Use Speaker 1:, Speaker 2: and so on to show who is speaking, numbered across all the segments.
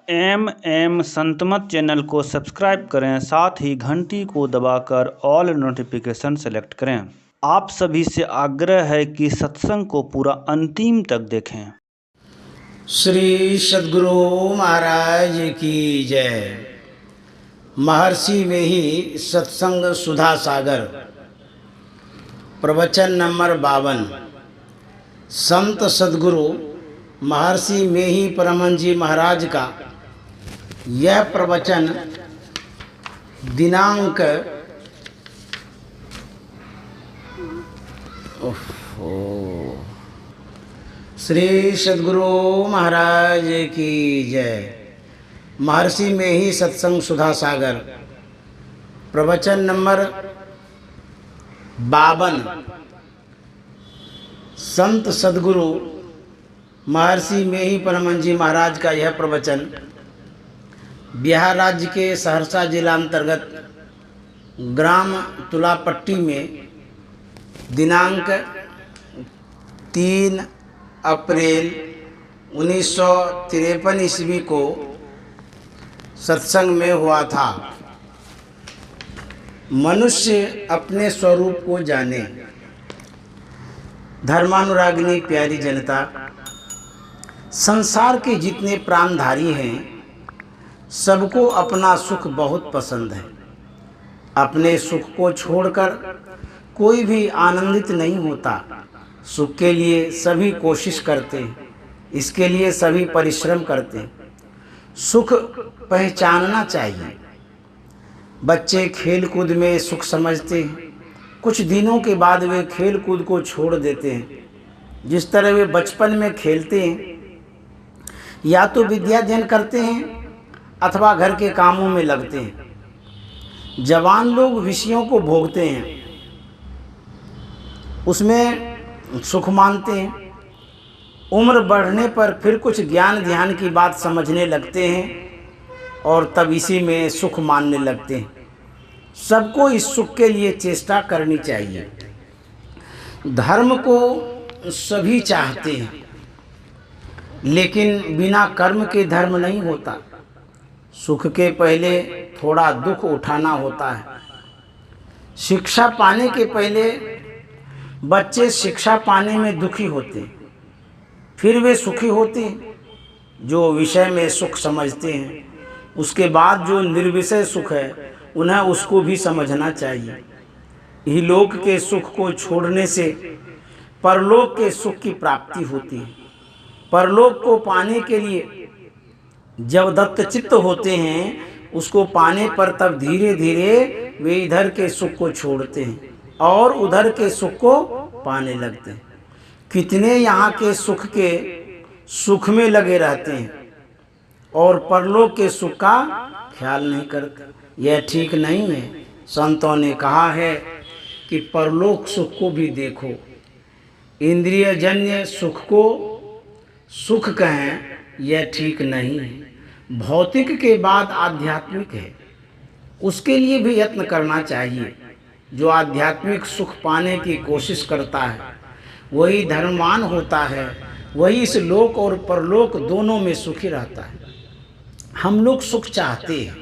Speaker 1: Santmat channel को subscribe करें, साथ ही घंटी को दबाकर ऑल नोटिफिकेशन सेलेक्ट करें। आप सभी से आग्रह है कि सत्संग को पूरा अंतिम तक देखें।
Speaker 2: श्री सद्गुरु महाराज की जय। महर्षि में ही सत्संग सुधा सागर, प्रवचन नंबर 52। संत सद्गुरु महर्षि में ही परमहंस जी महाराज का यह प्रवचन दिनांक श्री सद्गुरु महाराज की जय। महर्षि में ही सत्संग सुधा सागर, प्रवचन नंबर 52। संत सद्गुरु महर्षि में ही परमहंस जी महाराज का यह प्रवचन बिहार राज्य के सहरसा जिला अंतर्गत ग्राम तुलापट्टी में दिनांक 3 अप्रैल 1953 ईस्वी को सत्संग में हुआ था। मनुष्य अपने स्वरूप को जाने। धर्मानुरागिनी प्यारी जनता, संसार के जितने प्राणधारी हैं सबको अपना सुख बहुत पसंद है। अपने सुख को छोड़कर कोई भी आनंदित नहीं होता। सुख के लिए सभी कोशिश करते हैं, इसके लिए सभी परिश्रम करते हैं। सुख पहचानना चाहिए। बच्चे खेल कूद में सुख समझते हैं, कुछ दिनों के बाद वे खेल कूद को छोड़ देते हैं। जिस तरह वे बचपन में खेलते हैं, या तो विद्या अध्ययन करते हैं अथवा घर के कामों में लगते हैं। जवान लोग विषयों को भोगते हैं, उसमें सुख मानते हैं। उम्र बढ़ने पर फिर कुछ ज्ञान ध्यान की बात समझने लगते हैं और तब इसी में सुख मानने लगते हैं। सबको इस सुख के लिए चेष्टा करनी चाहिए। धर्म को सभी चाहते हैं, लेकिन बिना कर्म के धर्म नहीं होता। सुख के पहले थोड़ा दुख उठाना होता है। शिक्षा पाने के पहले बच्चे शिक्षा पाने में दुखी होते हैं, फिर वे सुखी होते हैं जो विषय में सुख समझते हैं। उसके बाद जो निर्विषय सुख है उन्हें उसको भी समझना चाहिए। इहलोक के सुख को छोड़ने से परलोक के सुख की प्राप्ति होती है। परलोक को पाने के लिए जब दत्तचित्त होते हैं, उसको पाने पर तब धीरे धीरे वे इधर के सुख को छोड़ते हैं और उधर के सुख को पाने लगते हैं। कितने यहाँ के सुख में लगे रहते हैं और परलोक के सुख का ख्याल नहीं करते। यह ठीक नहीं है। संतों ने कहा है कि परलोक सुख को भी देखो। इंद्रियजन्य सुख को सुख कहें, यह ठीक नहीं है। भौतिक के बाद आध्यात्मिक है, उसके लिए भी यत्न करना चाहिए। जो आध्यात्मिक सुख पाने की कोशिश करता है वही धर्मवान होता है, वही इस लोक और परलोक दोनों में सुखी रहता है। हम लोग सुख चाहते हैं।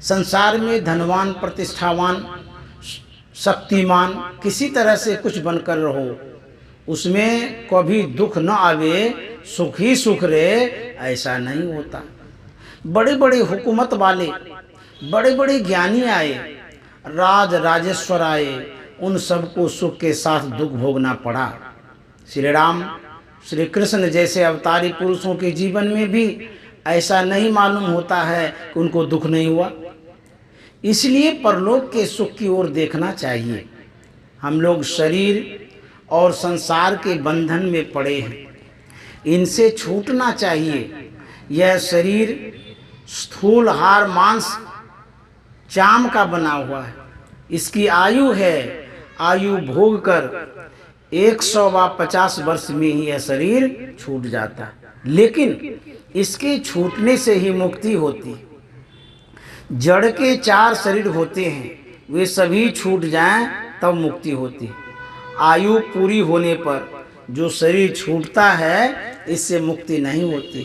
Speaker 2: संसार में धनवान, प्रतिष्ठावान, शक्तिमान किसी तरह से कुछ बनकर रहो, उसमें कभी दुख न आवे, सुख ही सुख रहे, ऐसा नहीं होता। बड़े बड़े हुकूमत वाले, बड़े बड़े ज्ञानी आए, राजेश्वर आए, उन सबको सुख के साथ दुख भोगना पड़ा। श्री राम, श्री कृष्ण जैसे अवतारी पुरुषों के जीवन में भी ऐसा नहीं मालूम होता है कि उनको दुख नहीं हुआ। इसलिए परलोक के सुख की ओर देखना चाहिए। हम लोग शरीर और संसार के बंधन में पड़े हैं, इनसे छूटना चाहिए। यह शरीर स्थूल हार मांस चाम का बना हुआ है। इसकी आयु है, आयु भोग कर 150 वर्ष में ही यह शरीर छूट जाता है। लेकिन इसके छूटने से ही मुक्ति होती। जड़ के 4 शरीर होते हैं, वे सभी छूट जाएं तब मुक्ति होती। आयु पूरी होने पर जो शरीर छूटता है, इससे मुक्ति नहीं होती।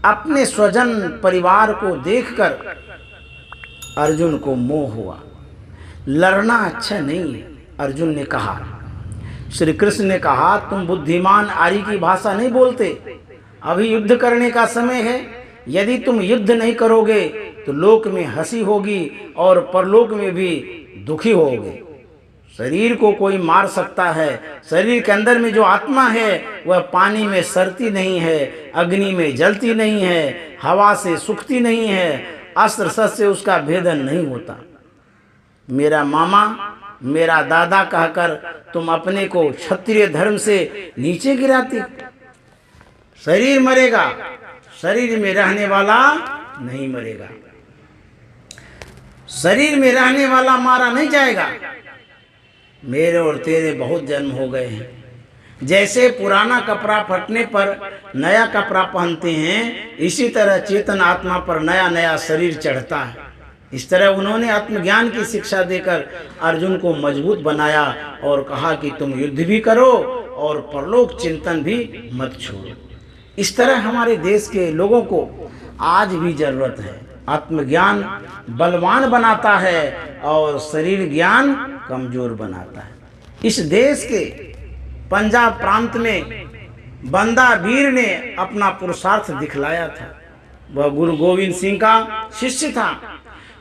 Speaker 2: अपने स्वजन परिवार को देखकर अर्जुन को मोह हुआ। लड़ना अच्छा नहीं है, अर्जुन ने कहा। श्री कृष्ण ने कहा, तुम बुद्धिमान आर्य की भाषा नहीं बोलते, अभी युद्ध करने का समय है। यदि तुम युद्ध नहीं करोगे तो लोक में हंसी होगी और परलोक में भी दुखी होगे। शरीर को कोई मार सकता है, शरीर के अंदर में जो आत्मा है वह पानी में सड़ती नहीं है, अग्नि में जलती नहीं है, हवा से सूखती नहीं है, अस्त्र शस्त्र से उसका भेदन नहीं होता। मेरा मामा, मेरा दादा कहकर तुम अपने को क्षत्रिय धर्म से नीचे गिराते। शरीर मरेगा, शरीर में रहने वाला नहीं मरेगा। शरीर में रहने वाला मारा नहीं जाएगा। मेरे और तेरे बहुत जन्म हो गए हैं। जैसे पुराना कपड़ा फटने पर नया कपड़ा पहनते हैं, इसी तरह चेतन आत्मा पर नया नया शरीर चढ़ता है। इस तरह उन्होंने आत्मज्ञान की शिक्षा देकर अर्जुन को मजबूत बनाया और कहा कि तुम युद्ध भी करो और परलोक चिंतन भी मत छोड़ो। इस तरह हमारे देश के लोगों को आज भी जरूरत है। आत्मज्ञान बलवान बनाता है और शरीर ज्ञान कमजोर बनाता है। इस देश के पंजाब प्रांत में बंदा वीर ने अपना पुरुषार्थ दिखलाया था। वह गुरु गोविंद सिंह का शिष्य था।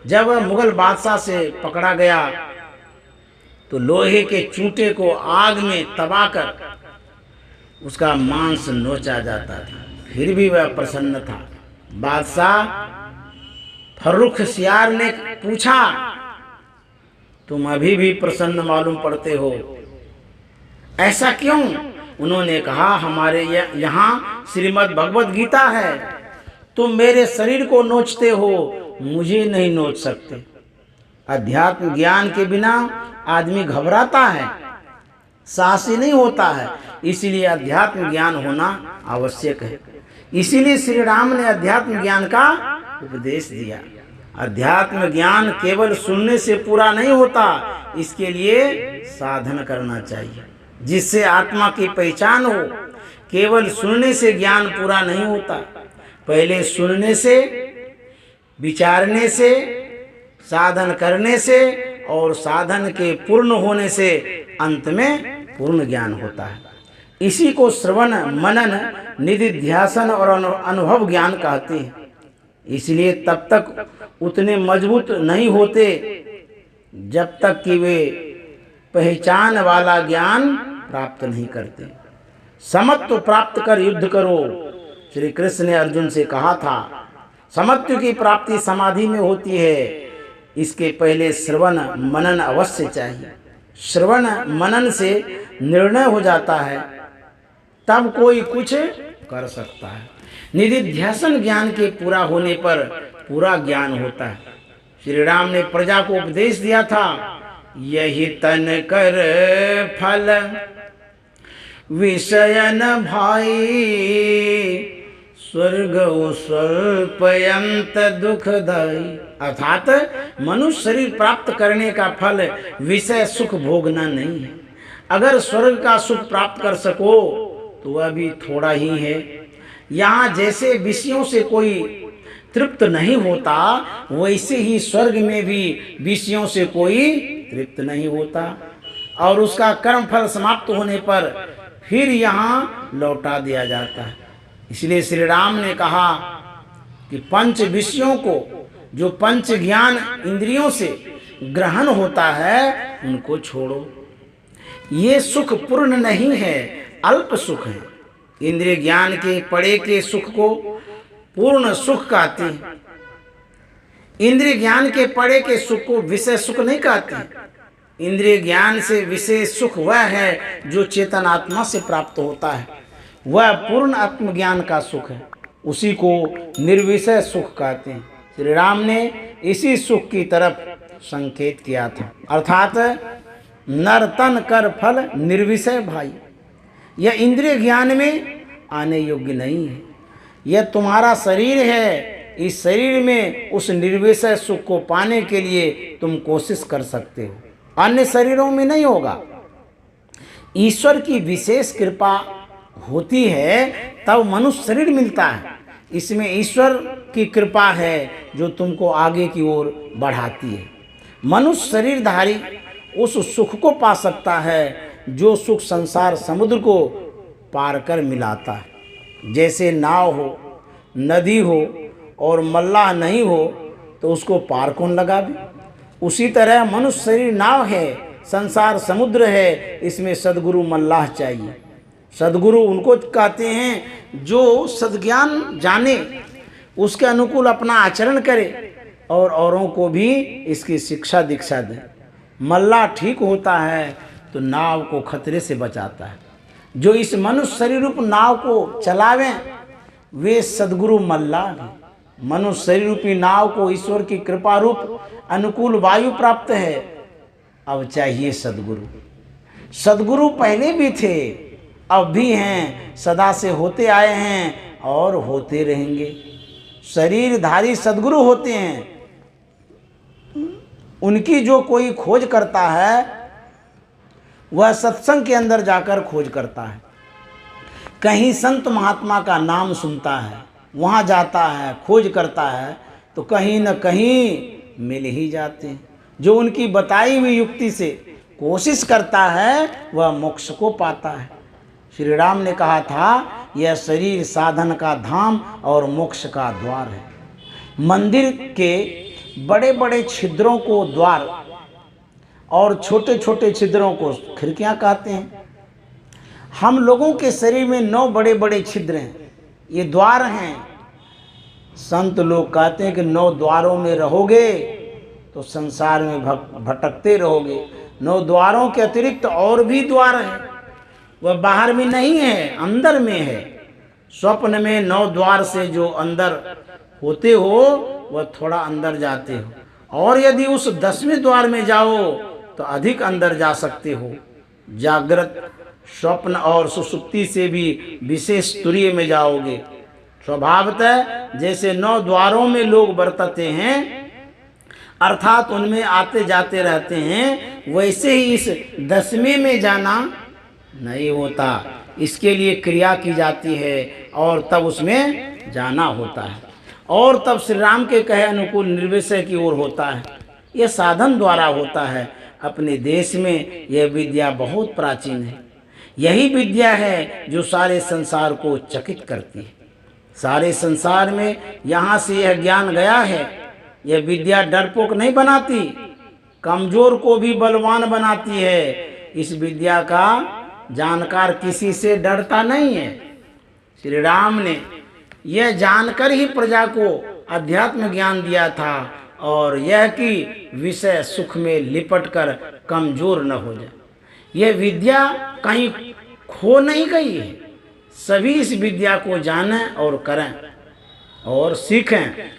Speaker 2: जब वह मुगल बादशाह से पकड़ा गया तो लोहे के चूंटे को आग में दबाकर उसका मांस नोचा जाता था, फिर भी वह प्रसन्न था। बादशाह फर्रुखसियार ने पूछा, तुम अभी भी प्रसन्न मालूम पड़ते हो, ऐसा क्यों? उन्होंने कहा, हमारे यहाँ श्रीमद् भगवत गीता है, तुम मेरे शरीर को नोचते हो, मुझे नहीं नोच सकते। अध्यात्म ज्ञान के बिना आदमी घबराता है, साहसी नहीं होता है, इसीलिए अध्यात्म ज्ञान होना आवश्यक है। इसीलिए श्री राम ने अध्यात्म ज्ञान का उपदेश दिया। अध्यात्म ज्ञान केवल सुनने से पूरा नहीं होता, इसके लिए साधन करना चाहिए जिससे आत्मा की पहचान हो। केवल सुनने से ज्ञान पूरा नहीं होता, पहले सुनने से, विचारने से, साधन करने से और साधन के पूर्ण होने से अंत में पूर्ण ज्ञान होता है। इसी को श्रवण, मनन, निधिध्यासन और अनुभव ज्ञान कहते हैं। इसलिए तब तक उतने मजबूत नहीं होते जब तक कि वे पहचान वाला ज्ञान प्राप्त नहीं करते। समत्व प्राप्त कर युद्ध करो, श्री कृष्ण ने अर्जुन से कहा था। समत्व की प्राप्ति समाधि में होती है, इसके पहले श्रवण मनन अवश्य चाहिए। श्रवण मनन से निर्णय हो जाता है, तब कोई कुछ कर सकता है। निधिध्यासन ज्ञान के पूरा होने पर पूरा ज्ञान होता है। श्री राम ने प्रजा को उपदेश दिया था, यही तन कर फल विषयन भाई, स्वर्ग स्वल्पयंत दुखदाई। अर्थात मनुष्य शरीर प्राप्त करने का फल विषय सुख भोगना नहीं है। अगर स्वर्ग का सुख प्राप्त कर सको तो वह भी थोड़ा ही है। यहाँ जैसे विषयों से कोई तृप्त नहीं होता, वैसे ही स्वर्ग में भी विषयों से कोई तृप्त नहीं होता और उसका कर्म फल समाप्त होने पर फिर यहाँ लौटा दिया जाता है। इसलिए श्री राम ने कहा कि पंच विषयों को, जो पंच ज्ञान इंद्रियों से ग्रहण होता है, उनको छोड़ो। ये सुख पूर्ण नहीं है, अल्प सुख है। इंद्रिय ज्ञान के पड़े के सुख को पूर्ण सुख कहते हैं। इंद्रिय ज्ञान के पड़े के सुख को विषय सुख नहीं कहते। इंद्रिय ज्ञान से विशेष सुख वह है जो चेतन आत्मा से प्राप्त होता है, वह पूर्ण आत्मज्ञान का सुख है, उसी को निर्विषय सुख कहते हैं। श्री राम ने इसी सुख की तरफ संकेत किया था। अर्थात नर तन कर फल निर्विषय भाई, यह इंद्रिय ज्ञान में आने योग्य नहीं है। यह तुम्हारा शरीर है, इस शरीर में उस निर्विषय सुख को पाने के लिए तुम कोशिश कर सकते हो, अन्य शरीरों में नहीं होगा। ईश्वर की विशेष कृपा होती है तब मनुष्य शरीर मिलता है। इसमें ईश्वर की कृपा है जो तुमको आगे की ओर बढ़ाती है। मनुष्य शरीरधारी उस सुख को पा सकता है जो सुख संसार समुद्र को पार कर मिलाता है। जैसे नाव हो, नदी हो और मल्लाह नहीं हो तो उसको पार कौन लगावे। उसी तरह मनुष्य शरीर नाव है, संसार समुद्र है, इसमें सद्गुरु मल्लाह चाहिए। सद्गुरु उनको कहते हैं जो सद्ज्ञान जाने, उसके अनुकूल अपना आचरण करे और औरों को भी इसकी शिक्षा दीक्षा दे। मल्लाह ठीक होता है तो नाव को खतरे से बचाता है। जो इस मनुष्य शरीर रूप नाव को चलावें वे सद्गुरु मल्लाह हैं। मनुष्य शरीर रूपी नाव को ईश्वर की कृपा रूप अनुकूल वायु प्राप्त है। अब चाहिए सद्गुरु। सद्गुरु पहले भी थे, अब भी हैं, सदा से होते आए हैं और होते रहेंगे। शरीरधारी सद्गुरु होते हैं, उनकी जो कोई खोज करता है वह सत्संग के अंदर जाकर खोज करता है। कहीं संत महात्मा का नाम सुनता है, वहाँ जाता है, खोज करता है तो कहीं न कहीं मिल ही जाते हैं। जो उनकी बताई हुई युक्ति से कोशिश करता है वह मोक्ष को पाता है। श्री राम ने कहा था यह शरीर साधन का धाम और मोक्ष का द्वार है। मंदिर के बड़े बड़े छिद्रों को द्वार और छोटे छोटे छिद्रों को खिड़कियां कहते हैं। हम लोगों के शरीर में 9 बड़े बड़े छिद्र हैं, ये द्वार हैं। संत लोग कहते हैं कि 9 द्वारों में रहोगे तो संसार में भटकते रहोगे। 9 द्वारों के अतिरिक्त और भी द्वार हैं, वह बाहर में नहीं है, अंदर में है। स्वप्न में 9 द्वार से जो अंदर होते हो वह थोड़ा अंदर जाते हो, और यदि उस 10वें द्वार में जाओ तो अधिक अंदर जा सकते हो। जागृत, स्वप्न और सुसुप्ति से भी विशेष तुरीय में जाओगे। स्वभावतः जैसे 9 द्वारों में लोग बरतते हैं अर्थात उनमें आते जाते रहते हैं, वैसे ही इस 10वें में जाना नहीं होता। इसके लिए क्रिया की जाती है और तब उसमें जाना होता है, और तब श्री राम के कहे अनुकूल निर्विषय की ओर होता है। यह साधन द्वारा होता है। अपने देश में यह विद्या बहुत प्राचीन है। यही विद्या है जो सारे संसार को चकित करती है। सारे संसार में यहाँ से यह ज्ञान गया है। यह विद्या डरपोक नहीं बनाती, कमजोर को भी बलवान बनाती है। इस विद्या का जानकार किसी से डरता नहीं है। श्री राम ने यह जानकर ही प्रजा को अध्यात्म ज्ञान दिया था, और यह कि विषय सुख में लिपटकर कमजोर न हो जाए। यह विद्या कहीं खो नहीं गई है। सभी इस विद्या को जानें और करें और सीखें।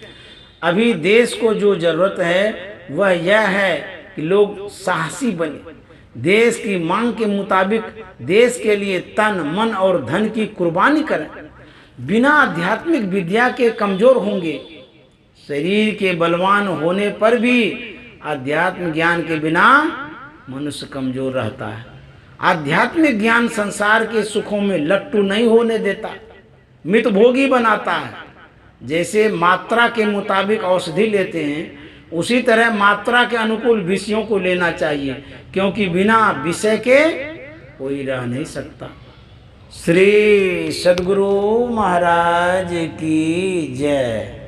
Speaker 2: अभी देश को जो जरूरत है वह यह है कि लोग साहसी बने, देश की मांग के मुताबिक देश के लिए तन मन और धन की कुर्बानी करें। बिना आध्यात्मिक विद्या के कमजोर होंगे। शरीर के बलवान होने पर भी आध्यात्मिक ज्ञान के बिना मनुष्य कमजोर रहता है। आध्यात्मिक ज्ञान संसार के सुखों में लट्टू नहीं होने देता, मितभोगी बनाता है। जैसे मात्रा के मुताबिक औषधि लेते हैं, उसी तरह मात्रा के अनुकूल विषयों को लेना चाहिए, क्योंकि बिना विषय के कोई रह नहीं सकता। श्री सद्गुरु महाराज की जय।